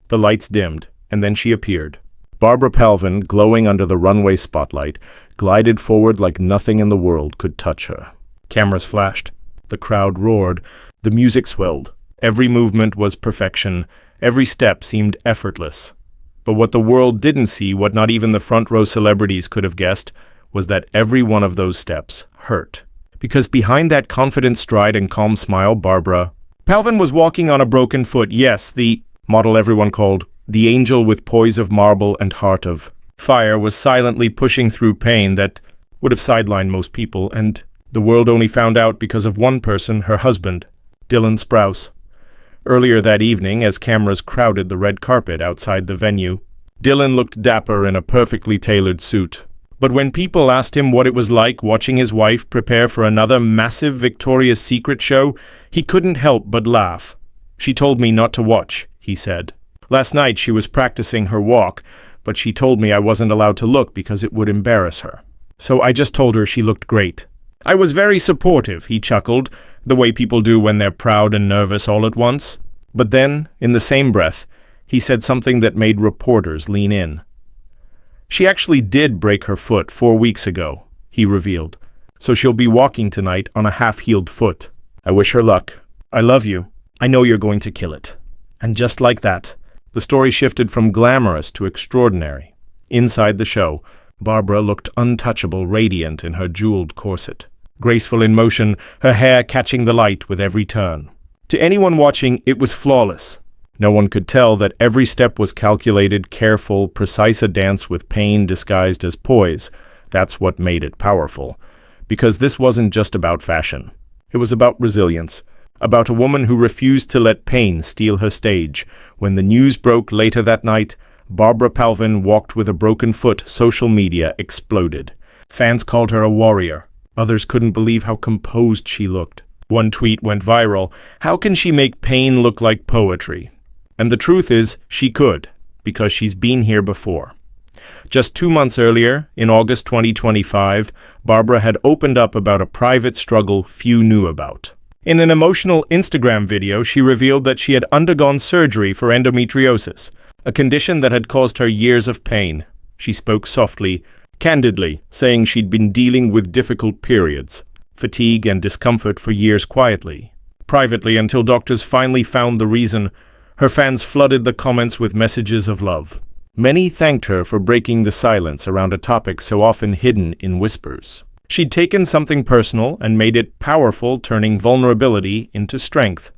The lights dimmed, and then she appeared. Barbara Palvin, glowing under the runway spotlight, glided forward like nothing in the world could touch her. Cameras flashed. The crowd roared. The music swelled. Every movement was perfection. Every step seemed effortless. But what the world didn't see, what not even the front-row celebrities could have guessed, was that every one of those steps hurt. Because behind that confident stride and calm smile, Barbara Palvin was walking on a broken foot. Yes, the model everyone called the angel with poise of marble and heart of fire was silently pushing through pain that would have sidelined most people, and the world only found out because of one person, her husband, Dylan Sprouse. Earlier that evening, as cameras crowded the red carpet outside the venue, Dylan looked dapper in a perfectly tailored suit. But when people asked him what it was like watching his wife prepare for another massive Victoria's Secret show, he couldn't help but laugh. "She told me not to watch," he said. "Last night she was practicing her walk, but she told me I wasn't allowed to look because it would embarrass her. So I just told her she looked great. I was very supportive," he chuckled, the way people do when they're proud and nervous all at once. But then, in the same breath, he said something that made reporters lean in. "She actually did break her foot 4 weeks ago," he revealed. "So she'll be walking tonight on a half-healed foot. I wish her luck. I love you. I know you're going to kill it." And just like that, the story shifted from glamorous to extraordinary. Inside the show, Barbara looked untouchable, radiant in her jeweled corset. Graceful in motion, her hair catching the light with every turn. To anyone watching, it was flawless. No one could tell that every step was calculated, careful, precise, a dance with pain disguised as poise. That's what made it powerful. Because this wasn't just about fashion. It was about resilience. About a woman who refused to let pain steal her stage. When the news broke later that night, Barbara Palvin walked with a broken foot. Social media exploded. Fans called her a warrior. Others couldn't believe how composed she looked. One tweet went viral. "How can she make pain look like poetry?" And the truth is, she could, because she's been here before. Just 2 months earlier, in August 2025, Barbara had opened up about a private struggle few knew about. In an emotional Instagram video, she revealed that she had undergone surgery for endometriosis, a condition that had caused her years of pain. She spoke softly, candidly, saying she'd been dealing with difficult periods, fatigue and discomfort for years quietly. Privately, until doctors finally found the reason, her fans flooded the comments with messages of love. Many thanked her for breaking the silence around a topic so often hidden in whispers. She'd taken something personal and made it powerful, turning vulnerability into strength.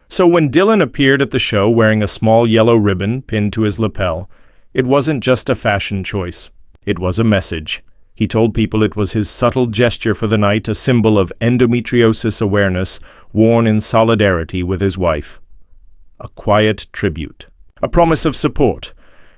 So when Dylan appeared at the show wearing a small yellow ribbon pinned to his lapel, it wasn't just a fashion choice. It was a message. He told people it was his subtle gesture for the night, a symbol of endometriosis awareness, worn in solidarity with his wife. A quiet tribute. A promise of support.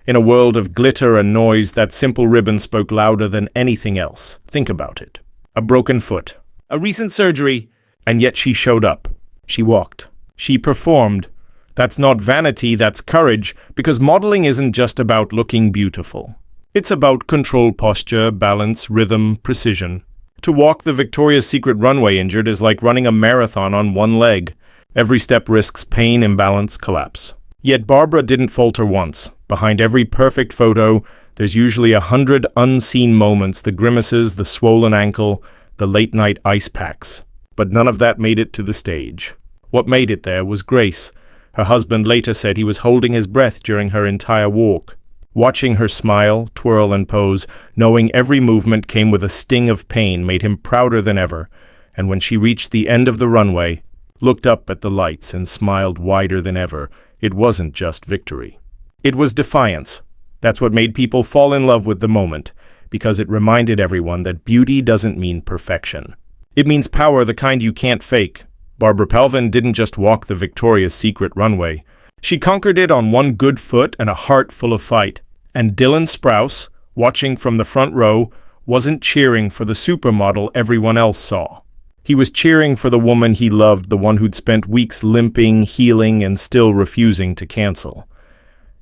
In a world of glitter and noise, that simple ribbon spoke louder than anything else. Think about it. A broken foot. A recent surgery. And yet she showed up. She walked. She performed. That's not vanity, that's courage, because modeling isn't just about looking beautiful. It's about control, posture, balance, rhythm, precision. To walk the Victoria's Secret runway injured is like running a marathon on one leg. Every step risks pain, imbalance, collapse. Yet Barbara didn't falter once. Behind every perfect photo, there's usually 100 unseen moments, the grimaces, the swollen ankle, the late-night ice packs. But none of that made it to the stage. What made it there was grace. Her husband later said he was holding his breath during her entire walk. Watching her smile, twirl, and pose, knowing every movement came with a sting of pain, made him prouder than ever. And when she reached the end of the runway, looked up at the lights and smiled wider than ever, it wasn't just victory. It was defiance. That's what made people fall in love with the moment, because it reminded everyone that beauty doesn't mean perfection. It means power, the kind you can't fake. Barbara Palvin didn't just walk the Victoria's Secret runway. She conquered it on one good foot and a heart full of fight. And Dylan Sprouse, watching from the front row, wasn't cheering for the supermodel everyone else saw. He was cheering for the woman he loved, the one who'd spent weeks limping, healing, and still refusing to cancel.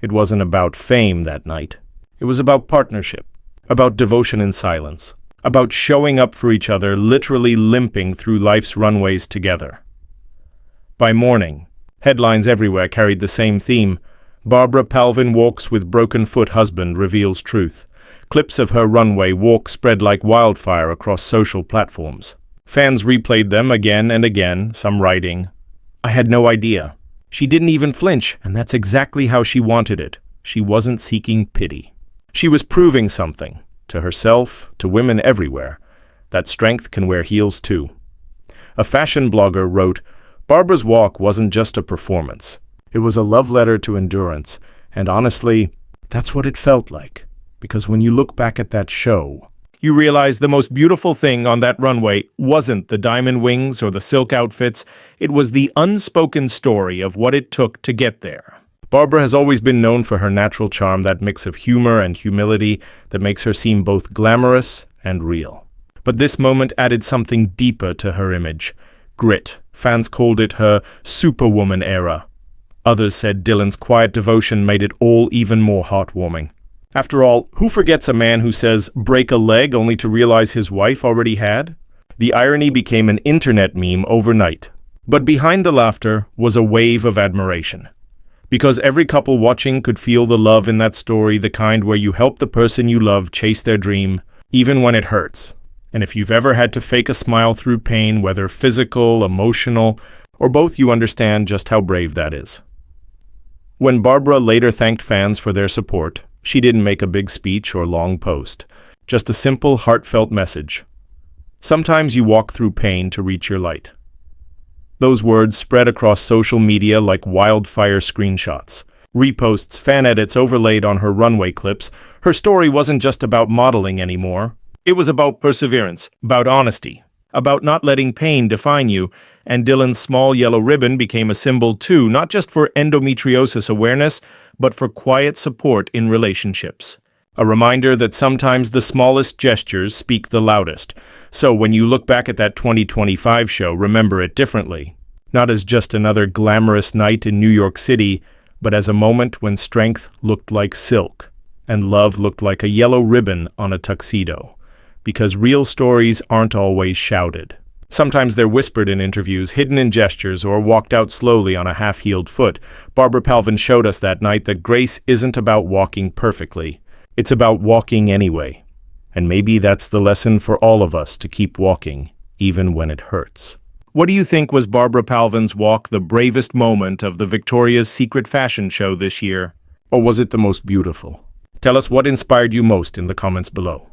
It wasn't about fame that night. It was about partnership, about devotion in silence, about showing up for each other, literally limping through life's runways together. By morning, headlines everywhere carried the same theme: Barbara Palvin walks with broken foot husband reveals truth. Clips of her runway walk spread like wildfire across social platforms. Fans replayed them again and again, some writing, "I had no idea. She didn't even flinch, and that's exactly how she wanted it. She wasn't seeking pity. She was proving something, to herself, to women everywhere, that strength can wear heels too." A fashion blogger wrote, "Barbara's walk wasn't just a performance. It was a love letter to endurance, and honestly, that's what it felt like. Because when you look back at that show, you realize the most beautiful thing on that runway wasn't the diamond wings or the silk outfits, it was the unspoken story of what it took to get there." Barbara has always been known for her natural charm, that mix of humor and humility that makes her seem both glamorous and real. But this moment added something deeper to her image. Grit. Fans called it her superwoman era. Others said Dylan's quiet devotion made it all even more heartwarming. After all, who forgets a man who says, "break a leg," only to realize his wife already had? The irony became an internet meme overnight. But behind the laughter was a wave of admiration. Because every couple watching could feel the love in that story, the kind where you help the person you love chase their dream, even when it hurts. And if you've ever had to fake a smile through pain, whether physical, emotional, or both, you understand just how brave that is. When Barbara later thanked fans for their support, she didn't make a big speech or long post, just a simple, heartfelt message. Sometimes you walk through pain to reach your light. Those words spread across social media like wildfire screenshots. Reposts, fan edits overlaid on her runway clips. Her story wasn't just about modeling anymore. It was about perseverance, about honesty, about not letting pain define you. And Dylan's small yellow ribbon became a symbol too, not just for endometriosis awareness, but for quiet support in relationships. A reminder that sometimes the smallest gestures speak the loudest. So when you look back at that 2025 show, remember it differently. Not as just another glamorous night in New York City, but as a moment when strength looked like silk, and love looked like a yellow ribbon on a tuxedo. Because real stories aren't always shouted. Sometimes they're whispered in interviews, hidden in gestures, or walked out slowly on a half-healed foot. Barbara Palvin showed us that night that grace isn't about walking perfectly. It's about walking anyway. And maybe that's the lesson for all of us, to keep walking, even when it hurts. What do you think was Barbara Palvin's walk the bravest moment of the Victoria's Secret fashion show this year? Or was it the most beautiful? Tell us what inspired you most in the comments below.